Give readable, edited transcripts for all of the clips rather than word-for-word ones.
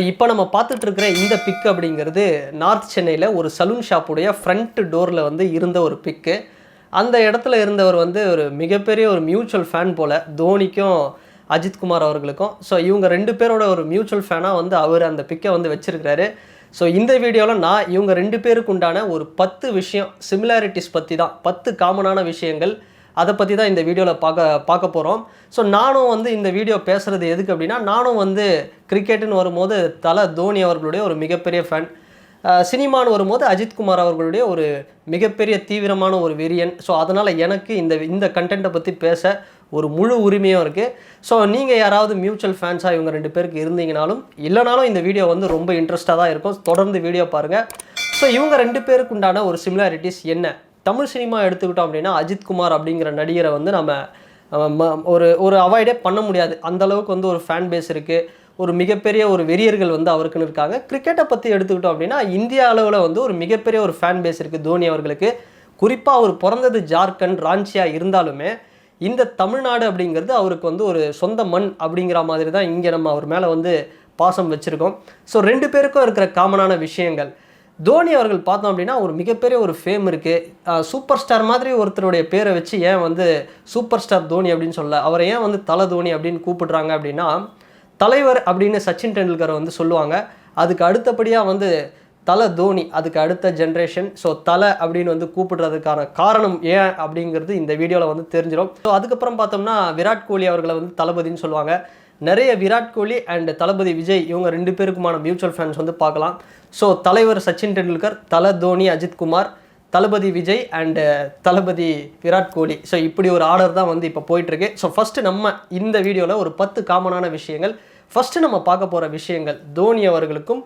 இப்போ நம்ம பார்த்துட்டு இருக்கிற இந்த பிக் அப்படிங்கிறது நார்த் சென்னையில் ஒரு சலூன் ஷாப்புடைய ஃப்ரண்ட் டோரில் வந்து இருந்த ஒரு பிக்கு. அந்த இடத்துல இருந்தவர் வந்து ஒரு மிகப்பெரிய ஒரு மியூச்சுவல் ஃபேன் போல் தோனிக்கும் அஜித்குமார் அவர்களுக்கும். ஸோ இவங்க 2 பேரோட ஒரு மியூச்சுவல் ஃபேனாக வந்து அவர் அந்த பிக்கை வந்து வச்சுருக்கிறாரு. ஸோ இந்த வீடியோவில் நான் இவங்க 2 பேருக்கு உண்டான ஒரு 10 விஷயம் சிமிலாரிட்டிஸ் பற்றி தான், 10 காமனான விஷயங்கள் அதை பற்றி தான் இந்த வீடியோவில் பார்க்க போகிறோம். ஸோ நானும் வந்து இந்த வீடியோ பேசுகிறது எதுக்கு அப்படின்னா, நானும் வந்து கிரிக்கெட்டுன்னு வரும்போது தோனி அவர்களுடைய ஒரு மிகப்பெரிய ஃபேன், சினிமான்னு வரும்போது அஜித்குமார் அவர்களுடைய ஒரு மிகப்பெரிய தீவிரமான ஒரு வெறியன். ஸோ அதனால் எனக்கு இந்த கண்டென்ட்டை பற்றி பேச ஒரு முழு உரிமையும் இருக்குது. ஸோ நீங்கள் யாராவது மியூச்சுவல் ஃபேன்ஸாக இவங்க 2 பேருக்கு இருந்தீங்கனாலும் இல்லைனாலும் இந்த வீடியோ வந்து ரொம்ப இன்ட்ரெஸ்ட்டாக தான் இருக்கும். தொடர்ந்து வீடியோ பாருங்கள். ஸோ இவங்க 2 பேருக்கு உண்டான ஒரு சிமிலாரிட்டிஸ் என்ன? தமிழ் சினிமா எடுத்துக்கிட்டோம் அப்படின்னா அஜித்குமார் அப்படிங்கிற நடிகரை வந்து நம்ம ஒரு அவாய்டே பண்ண முடியாது. அந்தளவுக்கு வந்து ஒரு ஃபேன் பேஸ் இருக்குது, ஒரு மிகப்பெரிய ஒரு வெறியர்கள் வந்து அவருக்குன்னு இருக்காங்க. கிரிக்கெட்டை பற்றி எடுத்துக்கிட்டோம் அப்படின்னா இந்தியா அளவில் வந்து ஒரு மிகப்பெரிய ஒரு ஃபேன் பேஸ் இருக்குது தோனி அவர்களுக்கு. குறிப்பாக அவர் பிறந்தது ஜார்க்கண்ட் ராஞ்சியாக இருந்தாலுமே இந்த தமிழ்நாடு அப்படிங்கிறது அவருக்கு வந்து ஒரு சொந்த மண் அப்படிங்கிற மாதிரி தான் இங்கே நம்ம அவர் மேலே வந்து பாசம் வச்சுருக்கோம். ஸோ 2 பேருக்கும் இருக்கிற காமனான விஷயங்கள். தோனி அவர்கள் பார்த்தோம் அப்படின்னா ஒரு மிகப்பெரிய ஒரு ஃபேம் இருக்குது. சூப்பர் ஸ்டார் மாதிரி ஒருத்தருடைய பேரை வச்சு ஏன் வந்து சூப்பர் ஸ்டார் தோனி அப்படின்னு சொல்ல, அவரை ஏன் வந்து தலை தோனி அப்படின்னு கூப்பிடுறாங்க அப்படின்னா, தலைவர் அப்படின்னு சச்சின் டெண்டுல்கரை வந்து சொல்லுவாங்க. அதுக்கு அடுத்தபடியாக வந்து தலை தோனி, அதுக்கு அடுத்த ஜென்ரேஷன். ஸோ தலை அப்படின்னு வந்து கூப்பிடுறதுக்கான காரணம் ஏன் அப்படிங்கிறது இந்த வீடியோவில் வந்து தெரிஞ்சிடும். ஸோ அதுக்கப்புறம் பார்த்தோம்னா விராட் கோலி அவர்களை வந்து தளபதின்னு சொல்லுவாங்க. நிறைய விராட் கோலி அண்ட் தளபதி விஜய் இவங்க 2 பேருக்குமான மியூச்சுவல் ஃபேன்ஸ் வந்து பார்க்கலாம். ஸோ தலைவர் சச்சின் டெண்டுல்கர், தலை தோனி அஜித்குமார், தளபதி விஜய் அண்டு தளபதி விராட் கோலி. ஸோ இப்படி ஒரு ஆர்டர் தான் வந்து இப்போ போயிட்டுருக்கு. ஸோ ஃபஸ்ட்டு நம்ம இந்த வீடியோவில் ஒரு 10 காமனான விஷயங்கள். ஃபஸ்ட்டு நம்ம பார்க்க போகிற விஷயங்கள் தோனி அவர்களுக்கும்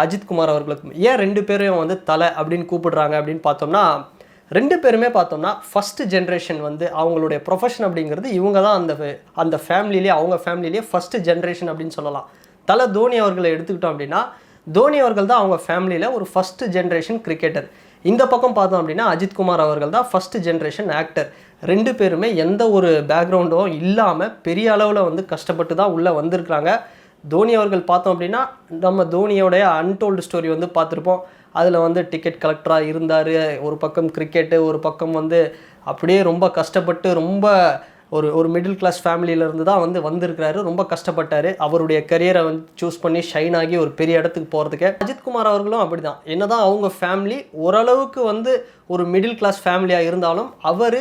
அஜித்குமார் அவர்களுக்கும் ஏன் 2 பேரையும் வந்து தலை அப்படின்னு கூப்பிடுறாங்க அப்படின்னு பார்த்தோம்னா, 2 பேருமே பார்த்தோம்னா ஃபஸ்ட்டு ஜென்ரேஷன் வந்து அவங்களுடைய ப்ரொஃபஷன் அப்படிங்கிறது இவங்க தான் அந்த ஃபேமிலியிலே, அவங்க ஃபேமிலியிலே ஃபஸ்ட்டு ஜென்ரேஷன் அப்படின்னு சொல்லலாம். தலை தோனி அவர்களை எடுத்துக்கிட்டோம் அப்படின்னா தோனி அவர்கள் தான் அவங்க ஃபேமிலியில் ஒரு ஃபஸ்ட்டு ஜென்ரேஷன் கிரிக்கெட்டர். இந்த பக்கம் பார்த்தோம் அப்படின்னா அஜித்குமார் அவர்கள் தான் ஃபஸ்ட்டு ஜென்ரேஷன் ஆக்டர். 2 பேருமே எந்த ஒரு பேக்ரவுண்டும் இல்லாமல் பெரிய அளவில் வந்து கஷ்டப்பட்டு தான் உள்ளே வந்திருக்கிறாங்க. தோனி அவர்கள் பார்த்தோம் அப்படின்னா நம்ம தோனியோடைய அன்டோல்டு ஸ்டோரி வந்து பார்த்துருப்போம். அதில் வந்து டிக்கெட் கலெக்டராக இருந்தார், ஒரு பக்கம் கிரிக்கெட்டு, ஒரு பக்கம் வந்து அப்படியே ரொம்ப கஷ்டப்பட்டு ரொம்ப ஒரு மிடில் கிளாஸ் ஃபேமிலியிலேருந்து தான் வந்து வந்திருக்கிறாரு. ரொம்ப கஷ்டப்பட்டார். அவருடைய கரியரை வந்து சூஸ் பண்ணி ஷைன் ஆகி ஒரு பெரிய இடத்துக்கு போகிறதுக்கு. அஜித்குமார் அவர்களும் அப்படி தான். என்ன தான் அவங்க ஃபேமிலி ஓரளவுக்கு வந்து ஒரு மிடில் கிளாஸ் ஃபேமிலியாக இருந்தாலும் அவர்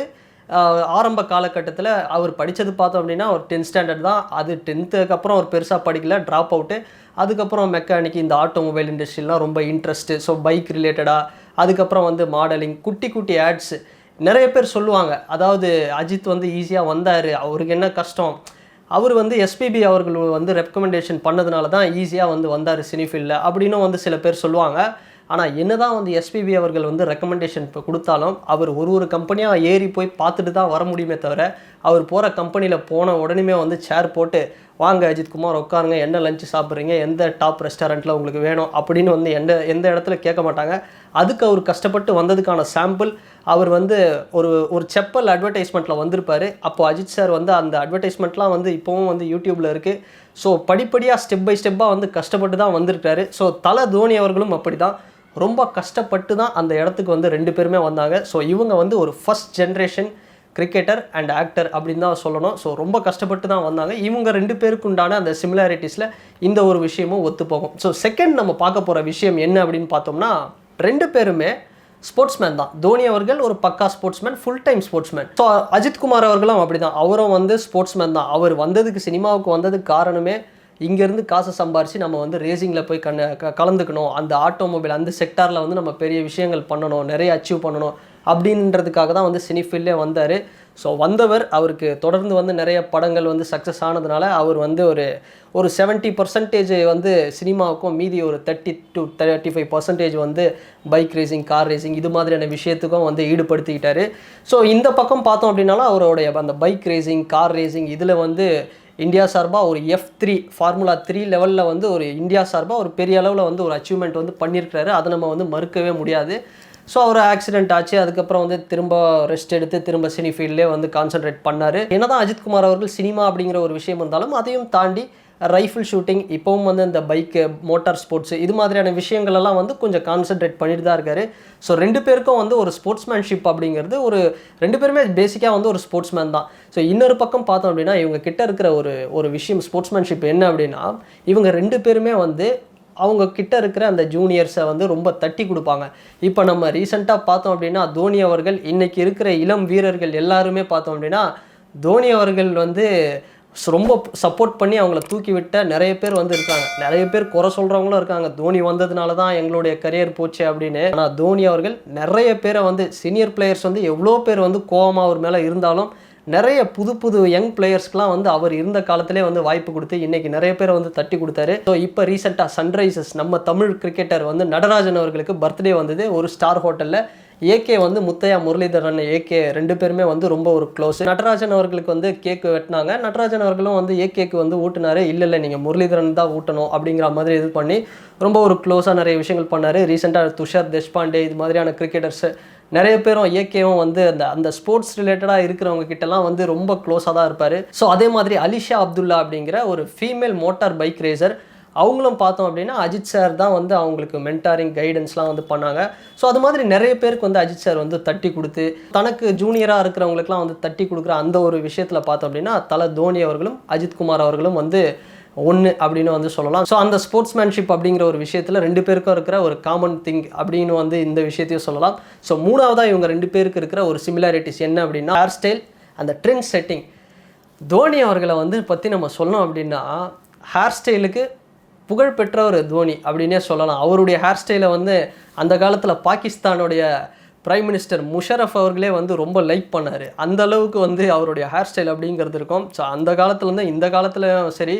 ஆரம்ப காலகட்டத்தில் அவர் படித்தது பார்த்தோம் அப்படின்னா ஒரு 10th ஸ்டாண்டர்ட் தான். அது 10th அப்புறம் அவர் பெருசாக படிக்கல, ட்ராப் அவுட்டு. அதுக்கப்புறம் மெக்கானிக், இந்த ஆட்டோமொபைல் இண்டஸ்ட்ரிலாம் ரொம்ப இன்ட்ரெஸ்ட்டு. ஸோ பைக் ரிலேட்டடாக, அதுக்கப்புறம் வந்து மாடலிங், குட்டி குட்டி ஆட்ஸு. நிறைய பேர் சொல்லுவாங்க, அதாவது அஜித் வந்து ஈஸியாக வந்தார், அவருக்கு என்ன கஷ்டம், அவர் வந்து எஸ்பிபி அவர்கள் வந்து ரெக்கமெண்டேஷன் பண்ணதுனால தான் ஈஸியாக வந்து வந்தார் சினிஃபீல்டில் அப்படின்னு வந்து சில பேர் சொல்லுவாங்க. ஆனால் என்ன தான் வந்து எஸ்பிபி அவர்கள் வந்து ரெக்கமெண்டேஷன் இப்போ கொடுத்தாலும் அவர் ஒரு கம்பெனியாக ஏறி போய் பார்த்துட்டு தான் வர முடியுமே தவிர, அவர் போகிற கம்பெனியில் போன உடனே வந்து சேர் போட்டு வாங்க அஜித்குமார் உட்காருங்க, என்ன லஞ்சு சாப்பிட்றீங்க, எந்த டாப் ரெஸ்டாரண்ட்டில் உங்களுக்கு வேணும் அப்படின்னு வந்து எந்த இடத்துல கேட்க மாட்டாங்க. அதுக்கு அவர் கஷ்டப்பட்டு வந்ததுக்கான சாம்பிள் அவர் வந்து ஒரு செப்பல் அட்வர்டைஸ்மெண்ட்டில் வந்திருப்பார். அப்போது அஜித் சார் வந்து அந்த அட்வர்டைஸ்மெண்ட்லாம் வந்து இப்போவும் வந்து யூடியூப்பில் இருக்குது. ஸோ படிப்படியாக ஸ்டெப் பை ஸ்டெப்பாக வந்து கஷ்டப்பட்டு தான் வந்திருக்காரு. ஸோ தலை தோனி அவர்களும் அப்படி தான் ரொம்ப கஷ்டப்பட்டு தான் அந்த இடத்துக்கு வந்து 2 பேருமே வந்தாங்க. ஸோ இவங்க வந்து ஒரு first generation cricketer and actor அப்படின்னு தான் சொல்லணும். ஸோ ரொம்ப கஷ்டப்பட்டு தான் வந்தாங்க. இவங்க 2 பேருக்கு உண்டான அந்த சிமிலாரிட்டிஸில் இந்த ஒரு விஷயமும் ஒத்து போகும். ஸோ செகண்ட் நம்ம பார்க்க போகிற விஷயம் என்ன அப்படின்னு பார்த்தோம்னா, 2 பேருமே ஸ்போர்ட்ஸ்மேன் தான். தோனி அவர்கள் ஒரு பக்கா sportsman, full time sportsman. So Ajithkumar அவர்களும் அப்படி தான். அவரும் வந்து ஸ்போர்ட்ஸ்மேன் தான். அவர் வந்ததுக்கு, சினிமாவுக்கு வந்ததுக்கு காரணமே இங்கேருந்து காசை சம்பாரித்து நம்ம வந்து ரேசிங்கில் போய் கலந்துக்கணும், அந்த ஆட்டோமொபைல் அந்த செக்டாரில் வந்து நம்ம பெரிய விஷயங்கள் பண்ணணும், நிறைய அச்சீவ் பண்ணணும் அப்படின்றதுக்காக தான் வந்து சினிஃபீல்டே வந்தார். ஸோ வந்தவர் அவருக்கு தொடர்ந்து வந்து நிறைய படங்கள் வந்து சக்ஸஸ் ஆனதுனால அவர் வந்து ஒரு 70% வந்து சினிமாவுக்கும், மீதி ஒரு 30 to 35% வந்து பைக் ரேசிங், கார் ரேசிங் இது மாதிரியான விஷயத்துக்கும் வந்து ஈடுபடுத்திக்கிட்டார். ஸோ இந்த பக்கம் பார்த்தோம் அப்படின்னாலும் அவருடைய அந்த பைக் ரேசிங், கார் ரேசிங் இதில் வந்து இந்தியா சார்பாக ஒரு F3 ஃபார்முலா 3 லெவலில் வந்து ஒரு இந்தியா சார்பாக ஒரு பெரிய அளவில் வந்து ஒரு அச்சீவ்மெண்ட் வந்து பண்ணியிருக்கிறாரு. அதை நம்ம வந்து மறுக்கவே முடியாது. ஸோ அவர் ஆக்சிடென்ட் ஆச்சு. அதுக்கப்புறம் வந்து திரும்ப ரெஸ்ட் எடுத்து திரும்ப சினி ஃபீல்ட்லேயே வந்து கான்சென்ட்ரேட் பண்ணார். என்ன தான் அஜித்குமார் அவர்கள் சினிமா அப்படிங்கிற ஒரு விஷயம் இருந்தாலும் அதையும் தாண்டி ரைஃபிள் ஷூட்டிங், இப்போவும் வந்து இந்த பைக்கு, மோட்டார் ஸ்போர்ட்ஸு இது மாதிரியான விஷயங்களெல்லாம் வந்து கொஞ்சம் கான்சென்ட்ரேட் பண்ணிட்டு தான் இருக்காரு. ஸோ 2 பேருக்கும் வந்து ஒரு ஸ்போர்ட்ஸ்மேன்ஷிப் அப்படிங்கிறது ஒரு 2 பேருமே பேசிக்காக வந்து ஒரு ஸ்போர்ட்ஸ்மேன் தான். ஸோ இன்னொரு பக்கம் பார்த்தோம் அப்படின்னா இவங்க கிட்ட இருக்கிற ஒரு விஷயம் ஸ்போர்ட்ஸ்மேன்ஷிப் என்ன அப்படின்னா, இவங்க 2 பேருமே வந்து அவங்க கிட்ட இருக்கிற அந்த ஜூனியர்ஸை வந்து ரொம்ப தட்டி கொடுப்பாங்க. இப்போ நம்ம ரீசெண்டாக பார்த்தோம் அப்படின்னா தோனி அவர்கள், இன்னைக்கு இருக்கிற இளம் வீரர்கள் எல்லாருமே பார்த்தோம் அப்படின்னா தோனி அவர்கள் வந்து ரொம்ப சப்போர்ட் பண்ணி அவங்கள தூக்கி விட்ட நிறைய பேர் வந்து இருக்காங்க. நிறைய பேர் குறை சொல்கிறவங்களும் இருக்காங்க, தோனி வந்ததுனால தான் எங்களுடைய கரியர் போச்சு அப்படின்னு. ஆனால் தோனி அவர்கள் நிறைய பேரை வந்து சீனியர் பிளேயர்ஸ் வந்து எவ்வளோ பேர் வந்து கோவமாக அவர் மேலே இருந்தாலும் நிறைய புது யங் பிளேயர்ஸ்க்குலாம் வந்து அவர் இருந்த காலத்திலே வந்து வாய்ப்பு கொடுத்து இன்றைக்கி நிறைய பேரை வந்து தட்டி கொடுத்தாரு. ஸோ இப்போ ரீசெண்டாக சன்ரைசர்ஸ் நம்ம தமிழ் கிரிக்கெட்டர் வந்து நடராஜன் அவர்களுக்கு பர்த்டே வந்தது ஒரு ஸ்டார் ஹோட்டலில். ஏகே வந்து முத்தையா முரளிதரன், ஏகே 2 பேருமே வந்து ரொம்ப ஒரு க்ளோஸ். நடராஜன் அவர்களுக்கு வந்து கேக்கு வெட்டினாங்க. நடராஜன் அவர்களும் வந்து ஏகேக்கு வந்து ஊட்டினாரு. இல்லை நீங்கள் முரளிதரன் தான் ஊட்டணும் அப்படிங்கிற மாதிரி இது பண்ணி ரொம்ப ஒரு க்ளோஸாக நிறைய விஷயங்கள் பண்ணார். ரீசெண்டாக துஷார் தேஷ்பாண்டே இது மாதிரியான கிரிக்கெட்டர்ஸு நிறைய பேரும் ஏகேவும் வந்து அந்த ஸ்போர்ட்ஸ் ரிலேட்டடாக இருக்கிறவங்க கிட்டலாம் வந்து ரொம்ப க்ளோஸாக தான் இருப்பார். ஸோ அதே மாதிரி அலிஷா அப்துல்லா அப்படிங்கிற ஒரு ஃபீமேல் மோட்டார் பைக் ரேசர், அவங்களும் பார்த்தோம் அப்படின்னா அஜித் சார் தான் வந்து அவங்களுக்கு மென்டாரிங் கைடன்ஸ்லாம் வந்து பண்ணாங்க. ஸோ அது மாதிரி நிறைய பேருக்கு வந்து அஜித் சார் வந்து தட்டி கொடுத்து தனக்கு ஜூனியராக இருக்கிறவங்களுக்குலாம் வந்து தட்டி கொடுக்குற அந்த ஒரு விஷயத்தில் பார்த்தோம் அப்படின்னா தல தோனி அவர்களும் அஜித்குமார் அவர்களும் வந்து ஒன்று அப்படின்னு வந்து சொல்லலாம். ஸோ அந்த ஸ்போர்ட்ஸ்மேன்ஷிப் அப்படிங்கிற ஒரு விஷயத்தில் 2 பேருக்கும் இருக்கிற ஒரு காமன் திங் அப்படின்னு வந்து இந்த விஷயத்தையும் சொல்லலாம். ஸோ மூணாவதாக இவங்க 2 பேருக்கு இருக்கிற ஒரு சிமிலாரிட்டிஸ் என்ன அப்படின்னா ஹேர் ஸ்டைல், அந்த ட்ரெண்ட் செட்டிங். தோனி அவர்களை வந்து பற்றி நம்ம சொல்லணும் அப்படின்னா ஹேர் ஸ்டைலுக்கு புகழ்பெற்ற ஒரு தோனி அப்படின்னே சொல்லலாம். அவருடைய ஹேர் ஸ்டைலை வந்து அந்த காலத்தில் பாகிஸ்தானுடைய பிரைம் மினிஸ்டர் முஷரஃப் அவர்களே வந்து ரொம்ப லைக் பண்ணார். அந்த அளவுக்கு வந்து அவருடைய ஹேர் ஸ்டைல் அப்படிங்கிறது இருக்கும். ஸோ அந்த காலத்துலேருந்து இந்த காலத்தில் சரி,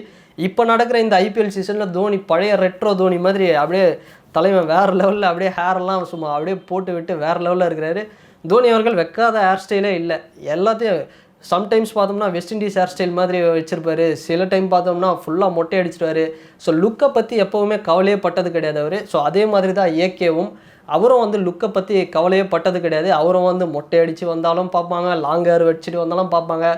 இப்போ நடக்கிற இந்த ஐபிஎல் சீசனில் தோனி பழைய ரெட்ரோ தோனி மாதிரி அப்படியே தலைவன் வேறு லெவலில் அப்படியே ஹேரெல்லாம் சும்மா அப்படியே போட்டு விட்டு வேறு லெவலில் இருக்கிறாரு. தோனி அவர்கள் வைக்காத ஹேர் ஸ்டைலே இல்லை. எல்லாத்தையும் சம்டைம்ஸ் பார்த்தோம்னா வெஸ்ட் இண்டீஸ் ஹேர் ஸ்டைல் மாதிரி வச்சுருப்பார், சில டைம் பார்த்தோம்னா ஃபுல்லாக மொட்டை அடிச்சிடுவார். ஸோ லுக்கை பற்றி எப்போவுமே கவலையே பட்டது கிடையாது அவர். ஸோ அதே மாதிரி தான் ஏகேவும், அவரும் வந்து லுக்கை பற்றி கவலையே பட்டது கிடையாது. அவரும் வந்து மொட்டை அடித்து வந்தாலும் பார்ப்பாங்க, லாங் ஹேர் வச்சுட்டு வந்தாலும் பார்ப்பாங்க.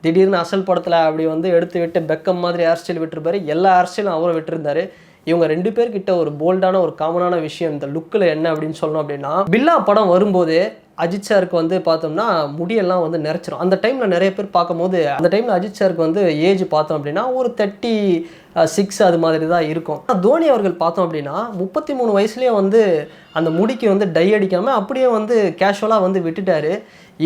திடீர்னு அசல் படத்தில் அப்படி வந்து எடுத்து விட்டு பெக்கம் மாதிரி ஹேர் ஸ்டைல் விட்டுருப்பாரு. எல்லா ஹேர் ஸ்டைலும் அவரும் விட்டுருந்தாரு. இவங்க 2 பேர்கிட்ட ஒரு போல்டான ஒரு காமனான விஷயம் இந்த லுக்கில் என்ன அப்படின்னு சொல்லணும் அப்படின்னா, பில்லா படம் வரும்போது அஜித் சாருக்கு வந்து பார்த்தோம்னா முடியெல்லாம் வந்து நிறைச்சிரும். அந்த டைமில் நிறைய பேர் பார்க்கும்போது அந்த டைமில் அஜித் சாருக்கு வந்து ஏஜ் பார்த்தோம் அப்படின்னா ஒரு 36 அது மாதிரி தான் இருக்கும். தோனி அவர்கள் பார்த்தோம் அப்படின்னா 33 வயசுலேயே வந்து அந்த முடிக்கு வந்து டை அடிக்காமல் அப்படியே வந்து கேஷுவலாக வந்து விட்டுட்டாரு.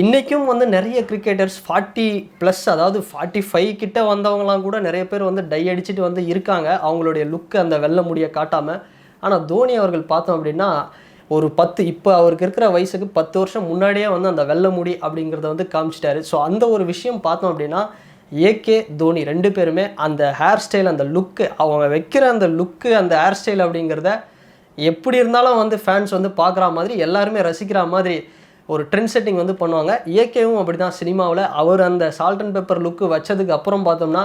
இன்றைக்கும் வந்து நிறைய கிரிக்கெட்டர்ஸ் 40+, அதாவது 45 கிட்ட வந்தவங்களாம் கூட நிறைய பேர் வந்து டை அடிச்சுட்டு வந்து இருக்காங்க, அவங்களுடைய லுக்கு அந்த வெள்ளை முடியை காட்டாமல். ஆனால் தோனி அவர்கள் பார்த்தோம் அப்படின்னா ஒரு 10, இப்போ அவருக்கு இருக்கிற வயசுக்கு 10 வருஷம் முன்னாடியே வந்து அந்த வெள்ளை முடி அப்படிங்கிறத வந்து காமிச்சிட்டாரு. ஸோ அந்த ஒரு விஷயம் பார்த்தோம் அப்படின்னா ஏகே தோனி 2 பேருமே அந்த ஹேர் ஸ்டைல், அந்த லுக்கு, அவங்க வைக்கிற அந்த லுக்கு, அந்த ஹேர் ஸ்டைல் அப்படிங்கிறத எப்படி இருந்தாலும் வந்து ஃபேன்ஸ் வந்து பார்க்குற மாதிரி எல்லாருமே ரசிக்கிற மாதிரி ஒரு ட்ரெண்ட் செட்டிங் வந்து பண்ணுவாங்க. ஏகேவும் அப்படி தான் சினிமாவில் அவர் அந்த சால்ட் அண்ட் பெப்பர் லுக்கு வச்சதுக்கு அப்புறம் பார்த்தோம்னா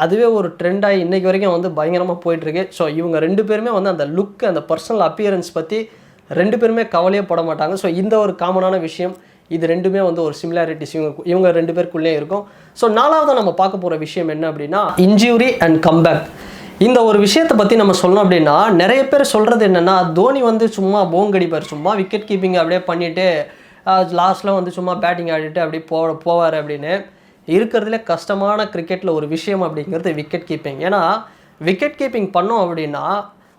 அதுவே ஒரு ட்ரெண்டாகி இன்றைக்கி வரைக்கும் வந்து பயங்கரமாக போயிட்டுருக்கு. ஸோ இவங்க 2 பேருமே வந்து அந்த லுக்கு, அந்த பர்சனல் அப்பியரன்ஸ் பற்றி 2 பேருமே கவலையே பட மாட்டாங்க. ஸோ இந்த ஒரு காமனான விஷயம், இது 2மே வந்து ஒரு சிமிலாரிட்டிஸ் இவங்க 2 பேருக்குள்ளே இருக்கும். ஸோ 4ஆவது நம்ம பார்க்க போகிற விஷயம் என்ன அப்படின்னா இன்ஜூரி அண்ட் கம்பேக். இந்த ஒரு விஷயத்தை பற்றி நம்ம சொல்லணும் அப்படின்னா நிறைய பேர் சொல்கிறது என்னென்னா, தோனி வந்து சும்மா போங்கடிப்பார், சும்மா விக்கெட் கீப்பிங் அப்படியே பண்ணிவிட்டு லாஸ்ட்டில் வந்து சும்மா பேட்டிங் ஆடிட்டு அப்படியே போவார் அப்படின்னு. இருக்கிறதுல கஷ்டமான கிரிக்கெட்டில் ஒரு விஷயம் அப்படிங்கிறது விக்கெட் கீப்பிங். ஏன்னா விக்கெட் கீப்பிங் பண்ணோம் அப்படின்னா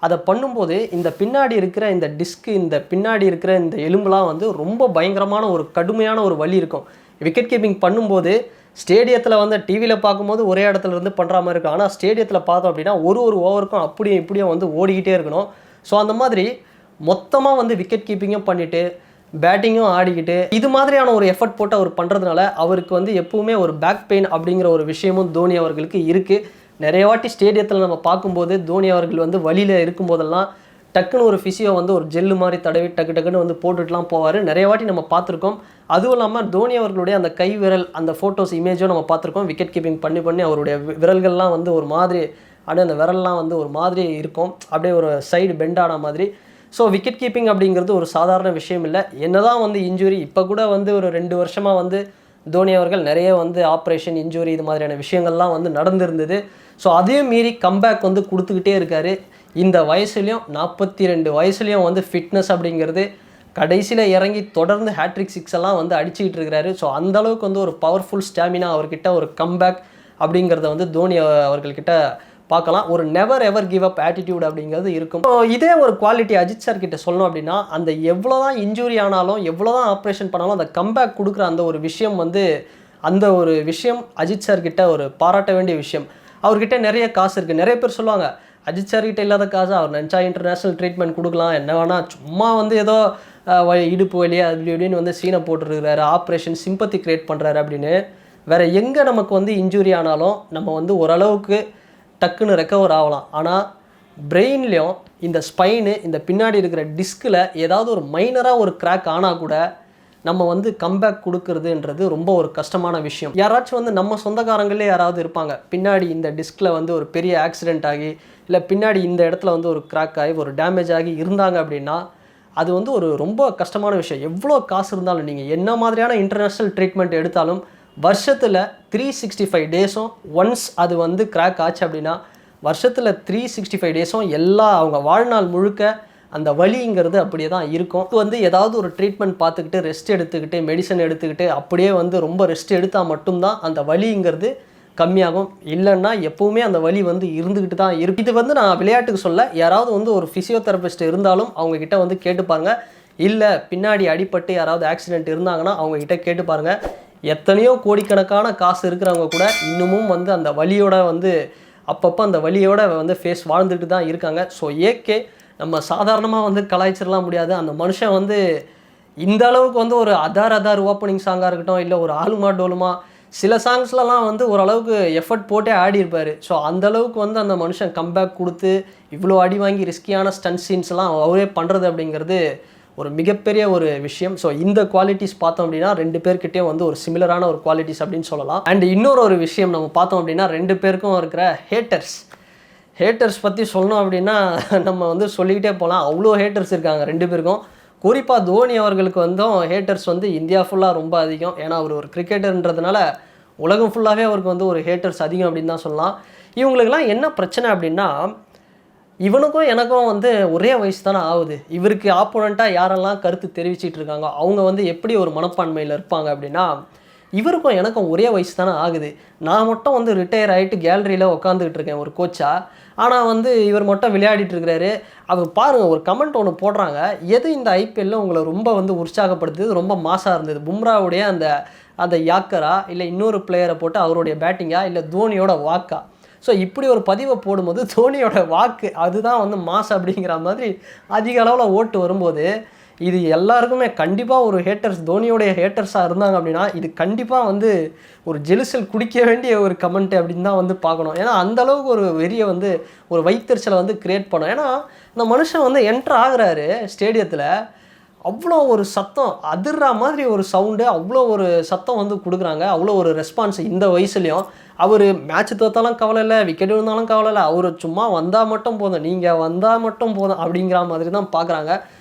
அதை பண்ணும்போது இந்த பின்னாடி இருக்கிற இந்த டிஸ்க்கு, இந்த பின்னாடி இருக்கிற இந்த எலும்புலாம் வந்து ரொம்ப பயங்கரமான ஒரு கடுமையான ஒரு வலி இருக்கும். விக்கெட் கீப்பிங் பண்ணும்போது ஸ்டேடியத்தில் வந்து டிவியில் பார்க்கும்போது ஒரே இடத்துல இருந்து பண்ணுற மாதிரி இருக்கும். ஆனால் ஸ்டேடியத்தில் பார்த்தோம் அப்படின்னா ஒரு ஓவருக்கும் அப்படியும் இப்படியும் வந்து ஓடிக்கிட்டே இருக்கணும். ஸோ அந்த மாதிரி மொத்தமாக வந்து விக்கெட் கீப்பிங்கும் பண்ணிவிட்டு பேட்டிங்கும் ஆடிக்கிட்டு இது மாதிரியான ஒரு எஃபர்ட் போட்டு அவர் பண்ணுறதுனால அவருக்கு வந்து எப்பவுமே ஒரு பேக் பெயின் அப்படிங்கிற ஒரு விஷயமும் தோனி அவர்களுக்கு இருக்குது. நிறைய வாட்டி ஸ்டேடியத்தில் நம்ம பார்க்கும்போது தோனி அவர்கள் வந்து வழியில் இருக்கும்போதெல்லாம் டக்குன்னு ஒரு ஃபிசியோ வந்து ஒரு ஜெல்லு மாதிரி தடவி டக்குன்னு வந்து போட்டுட்டுலாம் போவார். நிறைய வாட்டி நம்ம பார்த்துருக்கோம். அதுவும் இல்லாமல் தோனி அவர்களுடைய அந்த கை விரல், அந்த ஃபோட்டோஸ் இமேஜும் நம்ம பார்த்துருக்கோம். விக்கெட் கீப்பிங் பண்ணி அவருடைய விரல்கள்லாம் வந்து ஒரு மாதிரி அப்படியே அந்த விரல்லாம் வந்து ஒரு மாதிரி இருக்கும், அப்படியே ஒரு சைடு பெண்டான மாதிரி. ஸோ விக்கெட் கீப்பிங் அப்படிங்கிறது ஒரு சாதாரண விஷயம் இல்லை. என்னதான் வந்து இன்ஜுரி, இப்போ கூட வந்து ஒரு 2 வருஷமாக வந்து தோனி அவர்கள் நிறைய வந்து ஆப்ரேஷன், இன்ஜுரி இது மாதிரியான விஷயங்கள்லாம் வந்து நடந்திருந்தது. ஸோ அதையும் மீறி கம்பேக் வந்து கொடுத்துக்கிட்டே இருக்காரு. இந்த வயசுலையும் 42 வயசுலையும் வந்து ஃபிட்னஸ் அப்படிங்கிறது கடைசியில் இறங்கி தொடர்ந்து ஹேட்ரிக் 6 எல்லாம் வந்து அடிச்சுக்கிட்டு இருக்கிறாரு. ஸோ அந்தளவுக்கு வந்து ஒரு பவர்ஃபுல் ஸ்டாமினா அவர்கிட்ட, ஒரு கம்பேக் அப்படிங்கிறத வந்து தோனி அவர்கள்கிட்ட பார்க்கலாம். ஒரு never ever give up attitude அப்படிங்கிறது இருக்கும். இதே ஒரு குவாலிட்டி அஜித் சார் கிட்ட சொல்லணும் அப்படின்னா, அந்த எவ்வளோதான் இன்ஜுரி ஆனாலும், எவ்வளோதான் ஆப்ரேஷன் பண்ணாலும், அந்த கம்பேக் கொடுக்குற அந்த ஒரு விஷயம் வந்து, அந்த ஒரு விஷயம் அஜித் சார் கிட்ட ஒரு பாராட்ட வேண்டிய விஷயம். அவர்கிட்ட நிறைய காசு இருக்குது. நிறைய பேர் சொல்லுவாங்க, அஜித் சார் கிட்ட இல்லாத காசு அவர் நினச்சா இன்டர்நேஷ்னல் ட்ரீட்மெண்ட் கொடுக்கலாம், என்ன வேணால், சும்மா வந்து ஏதோ இடுப்பு வழியாக அப்படி இப்படின்னு வந்து சீனை போட்டுருக்கிறாரு, ஆப்ரேஷன் சிம்பத்தி கிரியேட் பண்ணுறாரு அப்படின்னு. வேறு எங்கே நமக்கு வந்து இன்ஜுரி ஆனாலும் நம்ம வந்து ஓரளவுக்கு டக்குன்னு ரெக்கவர் ஆகலாம். ஆனால் பிரெயின்லேயும் இந்த ஸ்பைனு, இந்த பின்னாடி இருக்கிற டிஸ்கில் ஏதாவது ஒரு மைனராக ஒரு கிராக் ஆனால் கூட நம்ம வந்து கம்பேக் கொடுக்குறதுன்றது ரொம்ப ஒரு கஷ்டமான விஷயம். யாராச்சும் வந்து நம்ம சொந்தக்காரங்களே யாராவது இருப்பாங்க, பின்னாடி இந்த டிஸ்கில் வந்து ஒரு பெரிய ஆக்சிடெண்ட் ஆகி, இல்லை பின்னாடி இந்த இடத்துல வந்து ஒரு கிராக் ஆகி ஒரு டேமேஜ் ஆகி இருந்தாங்க அப்படின்னா, அது வந்து ஒரு ரொம்ப கஷ்டமான விஷயம். எவ்வளோ காசு இருந்தாலும், நீங்கள் என்ன மாதிரியான இன்டர்நேஷ்னல் ட்ரீட்மெண்ட் எடுத்தாலும், வருஷத்தில் 365 டேஸும் ஒன்ஸ் அது வந்து கிராக் ஆச்சு அப்படின்னா, வருஷத்தில் 365 டேஸும் அவங்க வாழ்நாள் முழுக்க அந்த வலிங்கிறது அப்படியே தான் இருக்கும். இது வந்து ஏதாவது ஒரு ட்ரீட்மெண்ட் பார்த்துக்கிட்டு, ரெஸ்ட் எடுத்துக்கிட்டு, மெடிசன் எடுத்துக்கிட்டு, அப்படியே வந்து ரொம்ப ரெஸ்ட் எடுத்தால் மட்டும்தான் அந்த வலிங்கிறது கம்மியாகும். இல்லைன்னா எப்போவுமே அந்த வலி வந்து இருந்துக்கிட்டு தான் இருக்குது. இது வந்து நான் விளையாட்டுக்கு சொல்ல, யாராவது வந்து ஒரு ஃபிசியோதெரபிஸ்ட் இருந்தாலும் அவங்கக்கிட்ட வந்து கேட்டுப்பாருங்க. இல்லை பின்னாடி அடிபட்டு யாராவது ஆக்சிடெண்ட் இருந்தாங்கன்னா அவங்கக்கிட்ட கேட்டுப்பாருங்க. எத்தனையோ கோடிக்கணக்கான காசு இருக்கிறவங்க கூட இன்னமும் வந்து அந்த வலியோட வந்து அப்பப்போ அந்த வலியோட வந்து ஃபேஸ் வாழ்ந்துட்டு தான் இருக்காங்க. ஸோ ஏகே நம்ம சாதாரணமாக வந்து கலாய்ச்சிடலாம் முடியாது. அந்த மனுஷன் வந்து இந்த அளவுக்கு வந்து ஒரு அதார் ஓப்பனிங் சாங்காக இருக்கட்டும், இல்லை ஒரு ஆலுமா டோலுமா, சில சாங்ஸ்லலாம் வந்து ஓரளவுக்கு எஃபர்ட் போட்டே ஆடி இருப்பார். ஸோ அந்தளவுக்கு வந்து அந்த மனுஷன் கம்பேக் கொடுத்து இவ்வளோ அடி வாங்கி ரிஸ்கியான ஸ்டன்ட் சீன்ஸ்லாம் அவரே பண்ணுறது அப்படிங்கிறது ஒரு மிகப்பெரிய ஒரு விஷயம். ஸோ இந்த குவாலிட்டிஸ் பார்த்தோம் அப்படின்னா 2 பேர்கிட்டயும் வந்து ஒரு சிமிலரான ஒரு குவாலிட்டிஸ் அப்படின்னு சொல்லலாம். அண்ட் இன்னொரு ஒரு விஷயம் நம்ம பார்த்தோம் அப்படின்னா, 2 பேருக்கும் இருக்கிற ஹேட்டர்ஸ் பற்றி சொல்லணும் அப்படின்னா நம்ம வந்து சொல்லிக்கிட்டே போகலாம். அவ்வளோ ஹேட்டர்ஸ் இருக்காங்க 2 பேருக்கும். குறிப்பாக தோனி அவர்களுக்கு வந்தும் ஹேட்டர்ஸ் வந்து இந்தியா ஃபுல்லாக ரொம்ப அதிகம். ஏன்னா அவர் ஒரு கிரிக்கெட்டர்ன்றதுனால உலகம் ஃபுல்லாகவே அவருக்கு வந்து ஒரு ஹேட்டர்ஸ் அதிகம் அப்படின்னு தான் சொல்லலாம். இவங்களுக்கெல்லாம் என்ன பிரச்சனை அப்படின்னா, இவனுக்கும் எனக்கும் வந்து ஒரே வயசு தானே ஆகுது. இவருக்கு ஆப்போனண்ட்டாக யாரெல்லாம் கருத்து தெரிவிச்சிட்டு இருக்காங்க, அவங்க வந்து எப்படி ஒரு மனப்பான்மையில் இருப்பாங்க அப்படின்னா, இவருக்கும் எனக்கும் ஒரே வயசு தானே ஆகுது. நான் மட்டும் வந்து ரிட்டையர் ஆகிட்டு கேலரியில் உட்காந்துக்கிட்டு இருக்கேன் ஒரு கோச்சா. ஆனால் வந்து இவர் மட்டும் விளையாடிட்டு இருக்கிறாரு. அவர் பாருங்கள், ஒரு கமெண்ட் ஒன்று போடுறாங்க, எது இந்த ஐபிஎல்லில் உங்களை ரொம்ப வந்து உற்சாகப்படுத்துது, ரொம்ப மாசாக இருந்தது, பும்ராவுடைய அந்த யாக்கரா, இல்லை இன்னொரு பிளேயரை போட்டு அவருடைய பேட்டிங்கா, இல்லை தோனியோட வாக்கா? ஸோ இப்படி ஒரு பதிவை போடும்போது தோனியோட வாக்கு அதுதான் வந்து மாஸ் அப்படிங்கிற மாதிரி அதிக அளவில் ஓட்டு வரும்போது, இது எல்லாருக்குமே கண்டிப்பாக ஒரு ஹேட்டர்ஸ், தோனியோடைய ஹேட்டர்ஸாக இருந்தாங்க அப்படின்னா, இது கண்டிப்பாக வந்து ஒரு ஜெலுசல் குடிக்க வேண்டிய ஒரு கமெண்ட் அப்படின்னு தான் வந்து பார்க்கணும். ஏன்னா அந்தளவுக்கு ஒரு வெறியை வந்து, ஒரு வைத்தறிச்சலை வந்து கிரியேட் பண்ணும். ஏன்னா இந்த மனுஷன் வந்து என்ட்ரு ஆகுறாரு ஸ்டேடியத்தில், அவ்வளோ ஒரு சத்தம், அதிர்ற மாதிரி ஒரு சவுண்டு, அவ்வளோ ஒரு சத்தம் வந்து கொடுக்குறாங்க, அவ்வளோ ஒரு ரெஸ்பான்ஸ். இந்த வயசுலேயும் அவர் மேட்ச் தோத்தாலும் கவலை இல்லை, விக்கெட் விழுந்தாலும் கவலை இல்லை, அவர் சும்மா வந்தால் மட்டும் போதும், நீங்கள் வந்தால் மட்டும் போதும் அப்படிங்கிற மாதிரி தான் பார்க்குறாங்க.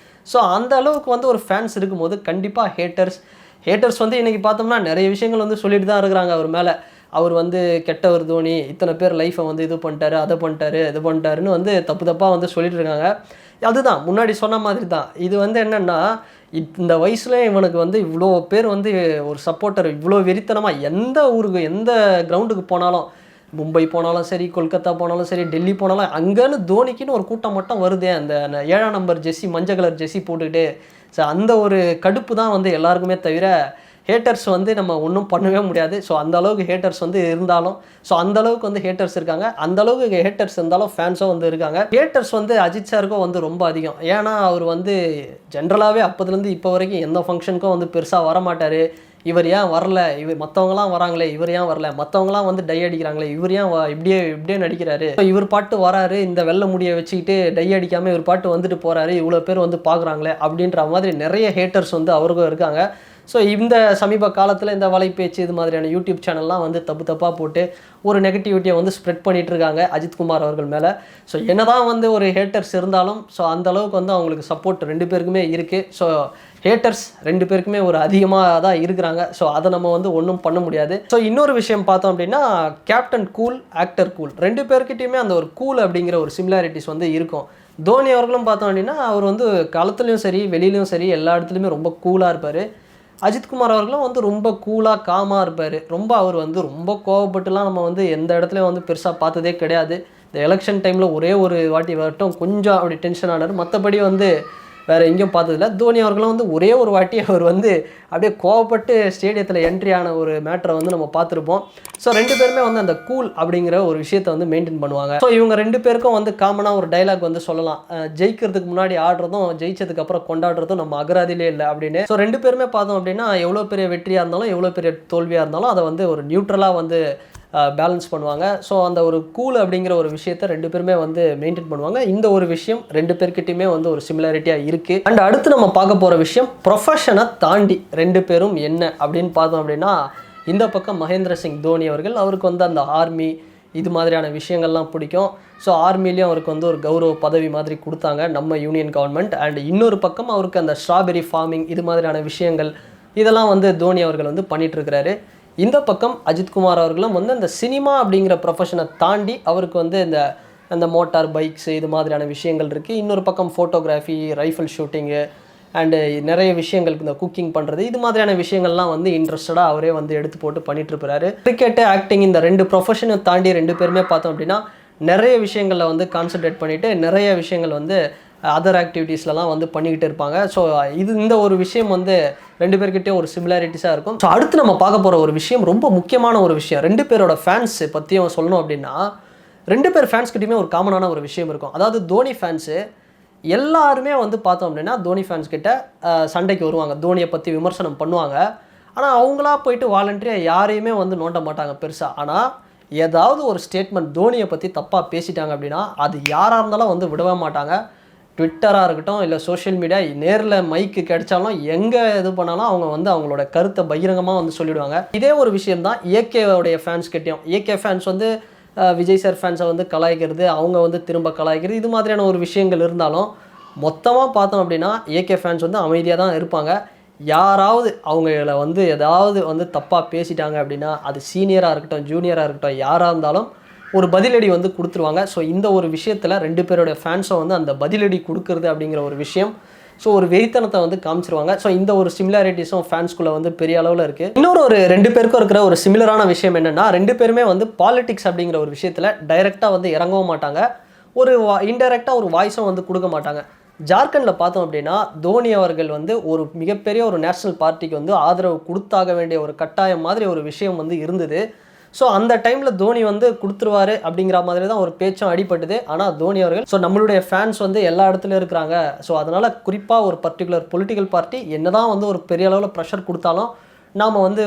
ஸோ அந்த அளவுக்கு வந்து ஒரு ஃபேன்ஸ் இருக்கும்போது கண்டிப்பாக ஹேட்டர்ஸ் வந்து இன்றைக்கி பார்த்தோம்னா நிறைய விஷயங்கள் வந்து சொல்லிட்டு தான் இருக்கிறாங்க அவர் மேலே. அவர் வந்து கெட்டவர் தோனி, இத்தனை பேர் லைஃப்பை வந்து இது பண்ணிட்டாரு, அதை பண்ணிட்டாரு, இது பண்ணிட்டாருன்னு வந்து தப்பாக வந்து சொல்லிட்டு இருக்காங்க. அதுதான் முன்னாடி சொன்ன மாதிரி தான். இது வந்து என்னென்னா, இந்த வயசுல இவனுக்கு வந்து இவ்வளோ பேர் வந்து ஒரு சப்போர்ட்டர், இவ்வளோ வெறித்தனமாக எந்த ஊருக்கு, எந்த கிரவுண்டுக்கு போனாலும், மும்பை போனாலும் சரி, கொல்கத்தா போனாலும் சரி, டெல்லி போனாலும், அங்கேன்னு தோனிக்குன்னு ஒரு கூட்டம் மட்டும் வருதே, அந்த 7ஆம் நம்பர் ஜெர்சி, மஞ்சள் கலர் ஜெர்சி போட்டுக்கிட்டு. ஸோ அந்த ஒரு கடுப்பு தான் வந்து எல்லாருக்குமே தவிர, ஹேட்டர்ஸ் வந்து நம்ம ஒன்றும் பண்ணவே முடியாது. ஸோ அந்தளவுக்கு ஹேட்டர்ஸ் வந்து இருந்தாலும், ஸோ அந்தளவுக்கு வந்து ஹேட்டர்ஸ் இருக்காங்க. அந்தளவுக்கு ஹேட்டர்ஸ் இருந்தாலும் ஃபேன்ஸும் வந்து இருக்காங்க. ஹேட்டர்ஸ் வந்து அஜித் சாருக்கும் வந்து ரொம்ப அதிகம். ஏன்னா அவர் வந்து ஜென்ரலாகவே அப்போதுலேருந்து இப்போ வரைக்கும் எந்த ஃபங்க்ஷனுக்கும் வந்து பெருசாக வரமாட்டார். இவர் ஏன் வரல, மற்றவங்களாம் வராங்களே, இவர் ஏன் வரல, மற்றவங்களாம் வந்து டை அடிக்கிறாங்களே, இவர் ஏன் இப்படியே நடிக்கிறாரு, இவர் பாட்டு வராரு, இந்த வெள்ளை முடியை வச்சுக்கிட்டு டை அடிக்காமல் இவர் பாட்டு வந்துட்டு போகிறாரு, இவ்வளோ பேர் வந்து பார்க்குறாங்களே அப்படின்ற மாதிரி நிறைய ஹேட்டர்ஸ் வந்து அவருக்கும் இருக்காங்க. ஸோ இந்த சமீப காலத்தில் இந்த வலைப்பேச்சு இது மாதிரியான யூடியூப் சேனல்லாம் வந்து தப்பாக போட்டு ஒரு நெகட்டிவிட்டியை வந்து ஸ்ப்ரெட் பண்ணிகிட்டு இருக்காங்க அஜித்குமார் அவர்கள் மேலே. ஸோ என்னதான் வந்து ஒரு ஹேட்டர்ஸ் இருந்தாலும் ஸோ அந்தளவுக்கு வந்து அவங்களுக்கு சப்போர்ட் 2 பேருக்குமே இருக்குது. ஸோ ஹேட்டர்ஸ் 2 பேருக்குமே ஒரு அதிகமாக தான் இருக்கிறாங்க. ஸோ அதை நம்ம வந்து ஒன்றும் பண்ண முடியாது. ஸோ இன்னொரு விஷயம் பார்த்தோம் அப்படின்னா கேப்டன் கூல், ஆக்டர் கூல் 2 பேர்கிட்டையுமே அந்த ஒரு கூல் அப்படிங்கிற ஒரு சிமிலாரிட்டிஸ் வந்து இருக்கும். தோனி அவர்களும் பார்த்தோம் அப்படின்னா அவர் வந்து களத்துலையும் சரி வெளியிலையும் சரி எல்லா இடத்துலையுமே ரொம்ப கூலாக இருப்பார். அஜித்குமார் அவர்களும் வந்து ரொம்ப கூலாக காமாக இருப்பார். அவர் வந்து ரொம்ப கோவப்பட்டுலாம் நம்ம வந்து எந்த இடத்துலையும் வந்து பெருசாக பார்த்ததே கிடையாது. இந்த எலெக்ஷன் டைமில் ஒரே ஒரு வாட்டி வரட்டும் கொஞ்சம் அப்படி டென்ஷன் ஆனார். மற்றபடி வந்து வேறு எங்கேயும் பார்த்ததில்ல. தோனி அவர்களும் வந்து ஒரே ஒரு வாட்டி அவர் வந்து அப்படியே கோவப்பட்டு ஸ்டேடியத்தில் என்ட்ரி ஆன ஒரு மேட்டரை வந்து நம்ம பார்த்துருப்போம். ஸோ 2 பேருமே வந்து அந்த கூல் அப்படிங்கிற ஒரு விஷயத்தை வந்து மெயின்டைன் பண்ணுவாங்க. ஸோ இவங்க 2 பேருக்கும் வந்து காமனாக ஒரு டைலாக் வந்து சொல்லலாம், ஜெயிக்கிறதுக்கு முன்னாடி ஆடுறதும் ஜெயிச்சதுக்கு அப்புறம் கொண்டாடுறதும் நம்ம அகராதிலே இல்லை அப்படின்னு. ஸோ 2 பேருமே பார்த்தோம் அப்படின்னா எவ்வளோ பெரிய வெற்றியாக இருந்தாலும் எவ்வளோ பெரிய தோல்வியாக இருந்தாலும் அதை வந்து ஒரு நியூட்ரலாக வந்து பேலன்ஸ் பண்ணுவாங்க. ஸோ அந்த ஒரு கூல் அப்படிங்கிற ஒரு விஷயத்தை 2 பேருமே வந்து மெயின்டைன் பண்ணுவாங்க. இந்த ஒரு விஷயம் 2 பேர்கிட்டையுமே வந்து ஒரு சிமிலாரிட்டியாக இருக்குது. அண்ட் அடுத்து நம்ம பார்க்க போகிற விஷயம் ப்ரொஃபஷனை தாண்டி 2 பேரும் என்ன அப்படின்னு பார்த்தோம் அப்படின்னா இந்த பக்கம் மகேந்திர சிங் தோனி அவர்கள் அவருக்கு வந்து அந்த ஆர்மி இது மாதிரியான விஷயங்கள்லாம் பிடிக்கும். ஸோ ஆர்மிலையும் அவருக்கு வந்து ஒரு கௌரவ பதவி மாதிரி கொடுத்தாங்க நம்ம யூனியன் கவர்மெண்ட். அண்ட் இன்னொரு பக்கம் அவருக்கு அந்த ஸ்ட்ராபெரி ஃபார்மிங் இது மாதிரியான விஷயங்கள் இதெல்லாம் வந்து தோனி அவர்கள் வந்து பண்ணிகிட்ருக்கிறாரு. இந்த பக்கம் அஜித்குமார் அவர்களும் வந்து அந்த சினிமா அப்படிங்கிற ப்ரொஃபஷனை தாண்டி அவருக்கு வந்து இந்த மோட்டார் பைக்ஸு இது மாதிரியான விஷயங்கள் இருக்குது. இன்னொரு பக்கம் ஃபோட்டோகிராஃபி, ரைஃபிள் ஷூட்டிங்கு அண்டு நிறைய விஷயங்களுக்கு இந்த குக்கிங் பண்ணுறது இது மாதிரியான விஷயங்கள்லாம் வந்து இன்ட்ரெஸ்டடாக அவரே வந்து எடுத்து போட்டு பண்ணிகிட்ருக்கிறாரு. கிரிக்கெட்டு, ஆக்டிங் இந்த 2 ப்ரொஃபஷனை தாண்டி 2 பேருமே பார்த்தோம் அப்படின்னா நிறைய விஷயங்களில் வந்து கான்சன்ட்ரேட் பண்ணிவிட்டு நிறைய விஷயங்கள் வந்து அதர் ஆக்டிவிட்டீஸ்லாம் வந்து பண்ணிக்கிட்டு இருப்பாங்க. ஸோ இந்த ஒரு விஷயம் வந்து 2 பேர்கிட்டே ஒரு சிமிலாரிட்டிஸாக இருக்கும். ஸோ அடுத்து நம்ம பார்க்க போகிற ஒரு விஷயம் ரொம்ப முக்கியமான ஒரு விஷயம். 2 பேரோட ஃபேன்ஸ் பற்றியும் சொல்லணும் அப்படின்னா 2 பேர் ஃபேன்ஸ்கிட்டையுமே ஒரு காமனான ஒரு விஷயம் இருக்கும். அதாவது தோனி ஃபேன்ஸு எல்லாருமே வந்து பார்த்தோம் அப்படின்னா தோனி ஃபேன்ஸ்கிட்ட சண்டைக்கு வருவாங்க, தோனியை பற்றி விமர்சனம் பண்ணுவாங்க. ஆனால் அவங்களா போயிட்டு வாலண்டரியாக யாரையுமே வந்து நோண்ட மாட்டாங்க பெருசாக. ஆனால் ஏதாவது ஒரு ஸ்டேட்மெண்ட் தோனியை பற்றி தப்பாக பேசிட்டாங்க அப்படின்னா அது யாராக இருந்தாலும் வந்து விடவே மாட்டாங்க. ட்விட்டராக இருக்கட்டும் இல்லை சோஷியல் மீடியா, நேரில் மைக்கு கிடைச்சாலும் எங்கே இது பண்ணாலும் அவங்க வந்து அவங்களோட கருத்தை பகிரங்கமாக வந்து சொல்லிவிடுவாங்க. இதே ஒரு விஷயம் தான் ஏகேவுடைய ஃபேன்ஸ் கிட்டையும். ஏகே ஃபேன்ஸ் வந்து விஜய் சார் ஃபேன்ஸை வந்து கலாய்க்கிறது, அவங்க வந்து திரும்ப கலாய்க்கிறது இது மாதிரியான ஒரு விஷயங்கள் இருந்தாலும் மொத்தமாக பார்த்தோம் அப்படின்னா ஏகே ஃபேன்ஸ் வந்து அமைதியாக தான் இருப்பாங்க. யாராவது அவங்கள வந்து ஏதாவது வந்து தப்பாக பேசிட்டாங்க அப்படின்னா அது சீனியராக இருக்கட்டும் ஜூனியராக இருக்கட்டும் யாராக இருந்தாலும் ஒரு பதிலடி வந்து கொடுத்துருவாங்க. ஸோ இந்த ஒரு விஷயத்தில் 2 பேருடைய ஃபேன்ஸை வந்து அந்த பதிலடி கொடுக்குறது அப்படிங்கிற ஒரு விஷயம் ஸோ ஒரு வெறித்தனத்தை வந்து காமிச்சிருவாங்க. ஸோ இந்த ஒரு சிமிலாரிட்டிஸும் ஃபேன்ஸ்குள்ளே வந்து பெரிய அளவில் இருக்குது. இன்னொரு ஒரு 2 பேருக்கும் இருக்கிற ஒரு சிமிலரான விஷயம் என்னென்னா 2 பேருமே வந்து பாலிடிக்ஸ் அப்படிங்கிற ஒரு விஷயத்தில் டைரெக்டாக வந்து இறங்கவும் மாட்டாங்க, ஒரு இன்டைரக்டாக ஒரு வாய்ஸும் வந்து கொடுக்க மாட்டாங்க. ஜார்க்கண்டில் பார்த்தோம் அப்படின்னா தோனி அவர்கள் வந்து ஒரு மிகப்பெரிய ஒரு நேஷனல் பார்ட்டிக்கு வந்து ஆதரவு கொடுத்தாக வேண்டிய ஒரு கட்டாயம் மாதிரி ஒரு விஷயம் வந்து இருந்தது. ஸோ அந்த டைமில் தோனி வந்து கொடுத்துருவாரு அப்படிங்கிற மாதிரி தான் ஒரு பேச்சும் அடிபட்டுது. ஆனால் தோனி அவர்கள் ஸோ நம்மளுடைய ஃபேன்ஸ் வந்து எல்லா இடத்துலையும் இருக்கிறாங்க, ஸோ அதனால் குறிப்பாக ஒரு பர்டிகுலர் பொலிட்டிக்கல் பார்ட்டி என்ன தான் வந்து ஒரு பெரிய அளவில் ப்ரெஷர் கொடுத்தாலும் நாம் வந்து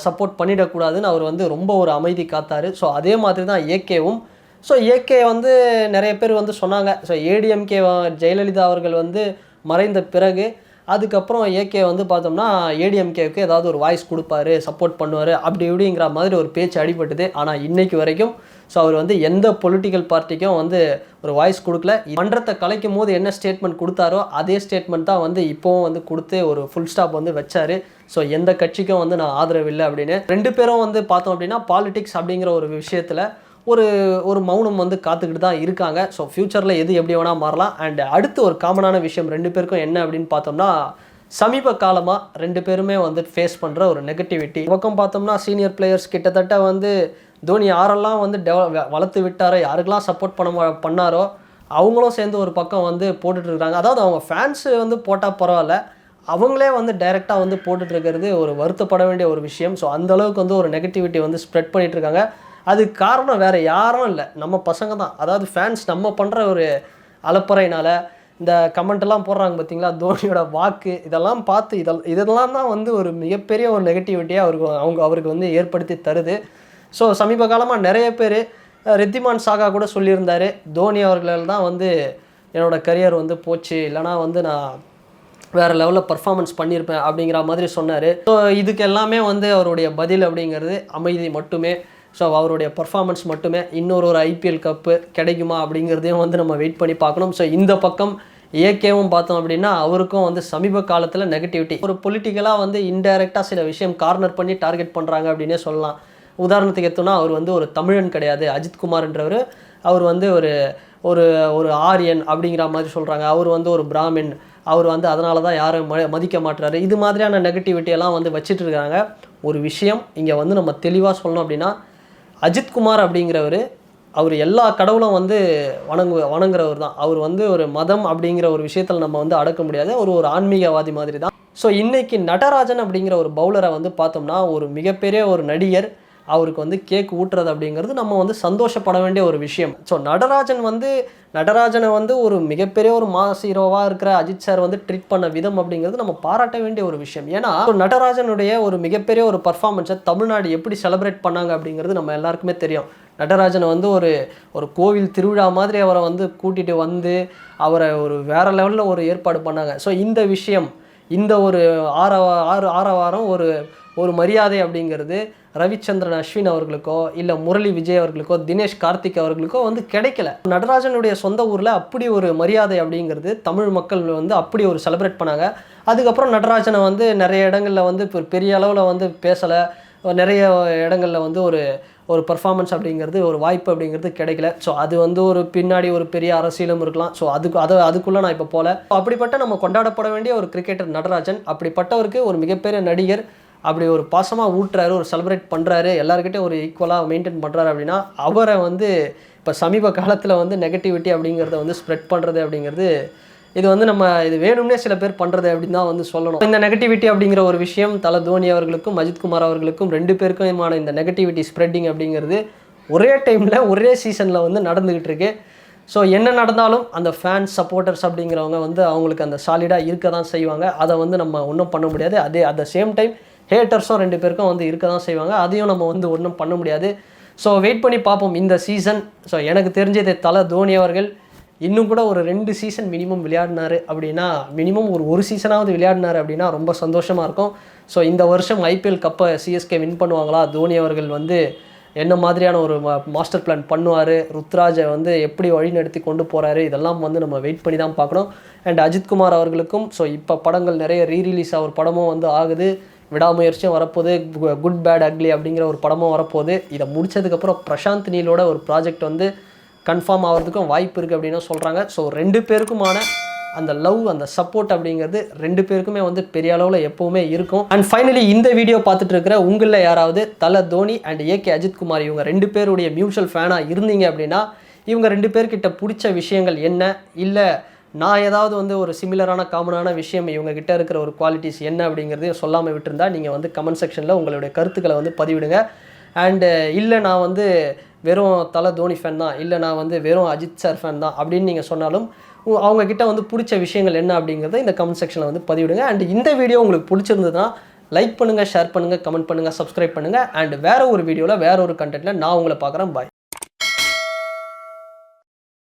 சப்போர்ட் பண்ணிடக்கூடாதுன்னு அவர் வந்து ரொம்ப ஒரு அமைதி காத்தார். ஸோ அதே மாதிரி தான் ஏகேவும். ஸோ ஏகே வந்து நிறைய பேர் வந்து சொன்னாங்க, ஸோ ஏடிஎம்கே ஜெயலலிதா அவர்கள் வந்து மறைந்த பிறகு அதுக்கப்புறம் ஏகே வந்து பார்த்தோம்னா ஏடிஎம்கேவுக்கு ஏதாவது ஒரு வாய்ஸ் கொடுப்பாரு, சப்போர்ட் பண்ணுவார் அப்படி இப்படிங்கிற மாதிரி ஒரு பேச்சு அடிபட்டுது. ஆனால் இன்றைக்கு வரைக்கும் ஸோ அவர் வந்து எந்த பொலிட்டிக்கல் பார்ட்டிக்கும் வந்து ஒரு வாய்ஸ் கொடுக்கல. மன்றத்தை கலைக்கும் போது என்ன ஸ்டேட்மெண்ட் கொடுத்தாரோ அதே ஸ்டேட்மெண்ட் தான் வந்து இப்போவும் வந்து கொடுத்து ஒரு ஃபுல் ஸ்டாப் வந்து வச்சார். ஸோ எந்த கட்சிக்கும் வந்து நான் ஆதரவு இல்லை அப்படின்னு 2 பேரும் வந்து பார்த்தோம் அப்படின்னா பாலிடிக்ஸ் அப்படிங்கிற ஒரு விஷயத்தில் ஒரு மௌனம் வந்து காத்துக்கிட்டு தான் இருக்காங்க. ஸோ ஃப்யூச்சரில் எது எப்படி வேணால் மாறலாம். அண்ட் அடுத்து ஒரு காமனான விஷயம் 2 பேருக்கும் என்ன அப்படின்னு பார்த்தோம்னா சமீப காலமாக 2 பேருமே வந்து ஃபேஸ் பண்ணுற ஒரு நெகட்டிவிட்டி. பக்கம் பார்த்தோம்னா சீனியர் பிளேயர்ஸ் கிட்டத்தட்ட வந்து தோனி யாரெல்லாம் வந்து வளர்த்து விட்டாரோ யாருக்கெல்லாம் சப்போர்ட் பண்ணாரோ அவங்களும் சேர்ந்து ஒரு பக்கம் வந்து போட்டுட்ருக்காங்க. அதாவது அவங்க ஃபேன்ஸு வந்து போட்டால் பரவாயில்ல, அவங்களே வந்து டைரெக்டாக வந்து போட்டுட்ருக்கிறது ஒரு வருத்தப்பட வேண்டிய ஒரு விஷயம். ஸோ அந்தளவுக்கு வந்து ஒரு நெகட்டிவிட்டி வந்து ஸ்ப்ரெட் பண்ணிகிட்ருக்காங்க. அதுக்கு காரணம் வேறு யாரும் இல்லை, நம்ம பசங்க தான். அதாவது ஃபேன்ஸ் நம்ம பண்ணுற ஒரு அலப்பறையினால் இந்த கமெண்ட்டெல்லாம் போடுறாங்க பார்த்தீங்களா, தோனியோட வாக்கு இதெல்லாம் பார்த்து இதெல்லாம் தான் வந்து ஒரு மிகப்பெரிய ஒரு நெகட்டிவிட்டியாக அவருக்கு வந்து ஏற்படுத்தி தருது. ஸோ சமீப காலமாக நிறைய பேர் ரித்திமான் சாகா கூட சொல்லியிருந்தார், தோனி அவர்களால் தான் வந்து என்னோடய கரியர் வந்து போச்சு, இல்லைனா வந்து நான் வேறு லெவலில் பர்ஃபார்மன்ஸ் பண்ணியிருப்பேன் அப்படிங்கிற மாதிரி சொன்னார். ஸோ இதுக்கு எல்லாமே வந்து அவருடைய பதில் அப்படிங்கிறது அமைதி மட்டுமே. ஸோ அவருடைய பர்ஃபார்மன்ஸ் மட்டுமே. இன்னொரு ஐபிஎல் கப்பு கிடைக்குமா அப்படிங்கிறதையும் வந்து நம்ம வெயிட் பண்ணி பார்க்கணும். ஸோ இந்த பக்கம் ஏகேவும் பார்த்தோம் அப்படின்னா அவருக்கும் வந்து சமீப காலத்தில் நெகட்டிவிட்டி, ஒரு பொலிட்டிக்கலாக வந்து இன்டைரக்டாக சில விஷயம் கார்னர் பண்ணி டார்கெட் பண்ணுறாங்க அப்படின்னே சொல்லலாம். உதாரணத்துக்கு எடுத்தோன்னா அவர் வந்து ஒரு தமிழன் கிடையாது, அஜித்குமார்ன்றவர் அவர் வந்து ஒரு ஒரு ஒரு ஆரியன் அப்படிங்கிற மாதிரி சொல்கிறாங்க. அவர் வந்து ஒரு பிராமின், அவர் வந்து அதனால தான் யாரும் மதிக்க மாட்டுறாரு. இது மாதிரியான நெகட்டிவிட்டியெல்லாம் வந்து வச்சுட்டு இருக்காங்க. ஒரு விஷயம் இங்கே வந்து நம்ம தெளிவாக சொல்லணும் அப்படின்னா, அஜித்குமார் அப்படிங்கிறவர் அவர் எல்லா கடவுளும் வந்து வணங்குறவர் தான். அவர் வந்து ஒரு மதம் அப்படிங்கிற ஒரு விஷயத்தில் நம்ம வந்து அடக்க முடியாது. ஒரு ஆன்மீகவாதி மாதிரி தான். ஸோ இன்றைக்கி நடராஜன் அப்படிங்கிற ஒரு பவுலரை வந்து பார்த்தோம்னா ஒரு மிகப்பெரிய ஒரு நடிகர் அவருக்கு வந்து கேக் ஊட்டுறது அப்படிங்கிறது நம்ம வந்து சந்தோஷப்பட வேண்டிய ஒரு விஷயம். ஸோ நடராஜனை வந்து ஒரு மிகப்பெரிய ஒரு மாஸ் ஹீரோவாக இருக்கிற அஜித் சார் வந்து ட்ரீட் பண்ண விதம் அப்படிங்கிறது நம்ம பாராட்ட வேண்டிய ஒரு விஷயம். ஏன்னா நடராஜனுடைய ஒரு மிகப்பெரிய ஒரு பர்ஃபார்மன்ஸை தமிழ்நாடு எப்படி செலிப்ரேட் பண்ணாங்க அப்படிங்கிறது நம்ம எல்லாருக்குமே தெரியும். நடராஜனை வந்து ஒரு கோவில் திருவிழா மாதிரி அவரை வந்து கூட்டிகிட்டு வந்து அவரை ஒரு வேறு லெவலில் ஒரு ஏற்பாடு பண்ணாங்க. ஸோ இந்த விஷயம், இந்த ஒரு ஆரவாரம், ஒரு மரியாதை அப்படிங்கிறது ரவிச்சந்திரன் அஸ்வின் அவர்களுக்கோ இல்லை முரளி விஜய் அவர்களுக்கோ தினேஷ் கார்த்திக் அவர்களுக்கோ வந்து கிடைக்கல. நடராஜனுடைய சொந்த ஊரில் அப்படி ஒரு மரியாதை அப்படிங்கிறது தமிழ் மக்கள் வந்து அப்படி ஒரு செலிப்ரேட் பண்ணாங்க. அதுக்கப்புறம் நடராஜனை வந்து நிறைய இடங்களில் வந்து பெரிய அளவில் வந்து பேசலை, நிறைய இடங்களில் வந்து ஒரு பர்ஃபார்மன்ஸ் அப்படிங்கிறது, ஒரு வாய்ப்பு அப்படிங்கிறது கிடைக்கல. ஸோ அது வந்து ஒரு பின்னாடி ஒரு பெரிய அரசியலும் இருக்கலாம். ஸோ அதுக்குள்ளே நான் இப்போ போகல. அப்படிப்பட்ட நம்ம கொண்டாடப்பட வேண்டிய ஒரு கிரிக்கெட்டர் நடராஜன், அப்படிப்பட்டவருக்கு ஒரு மிகப்பெரிய நடிகர் அப்படி ஒரு பாசமாக ஊட்டுறாரு, ஒரு செலிப்ரேட் பண்ணுறாரு, எல்லாருக்கிட்டையும் ஒரு ஈக்குவலாக மெயின்டைன் பண்ணுறாரு அப்படின்னா அவரை வந்து இப்போ சமீப காலத்தில் வந்து நெகட்டிவிட்டி அப்படிங்கிறத வந்து ஸ்ப்ரெட் பண்ணுறது அப்படிங்கிறது இது வந்து இது வேணும்னே சில பேர் பண்ணுறது அப்படின்னு தான் வந்து சொல்லணும். இந்த நெகட்டிவிட்டி அப்படிங்கிற ஒரு விஷயம் தோனி அவர்களுக்கும் அஜித்குமார் அவர்களுக்கும் 2 பேருக்குமான இந்த நெகட்டிவிட்டி ஸ்ப்ரெட்டிங் அப்படிங்கிறது ஒரே டைமில் ஒரே சீசனில் வந்து நடந்துக்கிட்டு இருக்கு. ஸோ என்ன நடந்தாலும் அந்த ஃபேன்ஸ் சப்போர்ட்டர்ஸ் அப்படிங்கிறவங்க வந்து அவங்களுக்கு அந்த சாலிடாக இருக்க தான் செய்வாங்க. அதை வந்து நம்ம ஒன்றும் பண்ண முடியாது. அட் த சேம் டைம் ஹேட்டர்ஸும் 2 பேருக்கும் வந்து இருக்க தான் செய்வாங்க. அதையும் நம்ம வந்து ஒன்றும் பண்ண முடியாது. ஸோ வெயிட் பண்ணி பார்ப்போம் இந்த சீசன். ஸோ எனக்கு தெரிஞ்சது தோனி அவர்கள் இன்னும் கூட ஒரு 2 சீசன் மினிமம் விளையாடினார் அப்படின்னா, மினிமம் ஒரு சீசனாவது விளையாடினார் அப்படின்னா ரொம்ப சந்தோஷமாக இருக்கும். ஸோ இந்த வருஷம் ஐபிஎல் கப்பை சிஎஸ்கே வின் பண்ணுவாங்களா, தோனி அவர்கள் வந்து என்ன மாதிரியான ஒரு மாஸ்டர் பிளான் பண்ணுவார், ருத்ராஜை வந்து எப்படி வழிநடத்தி கொண்டு போகிறாரு, இதெல்லாம் வந்து நம்ம வெயிட் பண்ணி தான் பார்க்கணும். அண்ட் அஜித்குமார் அவர்களுக்கும் ஸோ இப்போ படங்கள் நிறைய ரீரிலீஸ் ஆகிற படமும் வந்து ஆகுது, விடாமுயற்சியும் வரப்போகுது, குட் பேட் அக்லி அப்படிங்கிற ஒரு படமும் வரப்போகுது. இதை முடித்ததுக்கப்புறம் பிரசாந்த் நீலோட ஒரு ப்ராஜெக்ட் வந்து கன்ஃபார்ம் ஆகிறதுக்கும் வாய்ப்பு இருக்குது அப்படின்னு சொல்கிறாங்க. ஸோ 2 பேருக்குமான அந்த லவ், அந்த சப்போர்ட் அப்படிங்கிறது 2 பேருக்குமே வந்து பெரிய அளவில் எப்போவுமே இருக்கும். அண்ட் ஃபைனலி இந்த வீடியோ பார்த்துட்டு இருக்கிற உங்களில் யாராவது தோனி அண்ட் ஏகே அஜித்குமார் இவங்க 2 பேருடைய மியூச்சுவல் ஃபேனாக இருந்தீங்க அப்படின்னா இவங்க 2 பேர்கிட்ட பிடிச்ச விஷயங்கள் என்ன, இல்லை நான் ஏதாவது வந்து ஒரு சிமிலரான காமனான விஷயம் இவங்க கிட்ட இருக்கிற ஒரு குவாலிட்டிஸ் என்ன அப்படிங்கிறதையும் சொல்லாமல் விட்டுருந்தா நீங்கள் வந்து கமெண்ட் செக்ஷனில் உங்களுடைய கருத்துக்களை வந்து பதிவிடுங்க. அண்டு இல்லை நான் வந்து வெறும் தோனி ஃபேன் தான், இல்லை நான் வந்து வெறும் அஜித் சார் ஃபேன் தான் அப்படின்னு நீங்கள் சொன்னாலும் அவங்கக்கிட்ட வந்து பிடிச்ச விஷயங்கள் என்ன அப்படிங்கிறத இந்த கமெண்ட் செக்ஷனில் வந்து பதிவிடுங்க. அண்ட் இந்த வீடியோ உங்களுக்கு பிடிச்சிருந்ததுன்னா லைக் பண்ணுங்கள், ஷேர் பண்ணுங்கள், கமெண்ட் பண்ணுங்கள், சப்ஸ்கிரைப் பண்ணுங்கள். அண்ட் வேறு ஒரு வீடியோவில் வேறு ஒரு கண்டென்ட்டில் நான் உங்களை பார்க்குறேன். பாய்.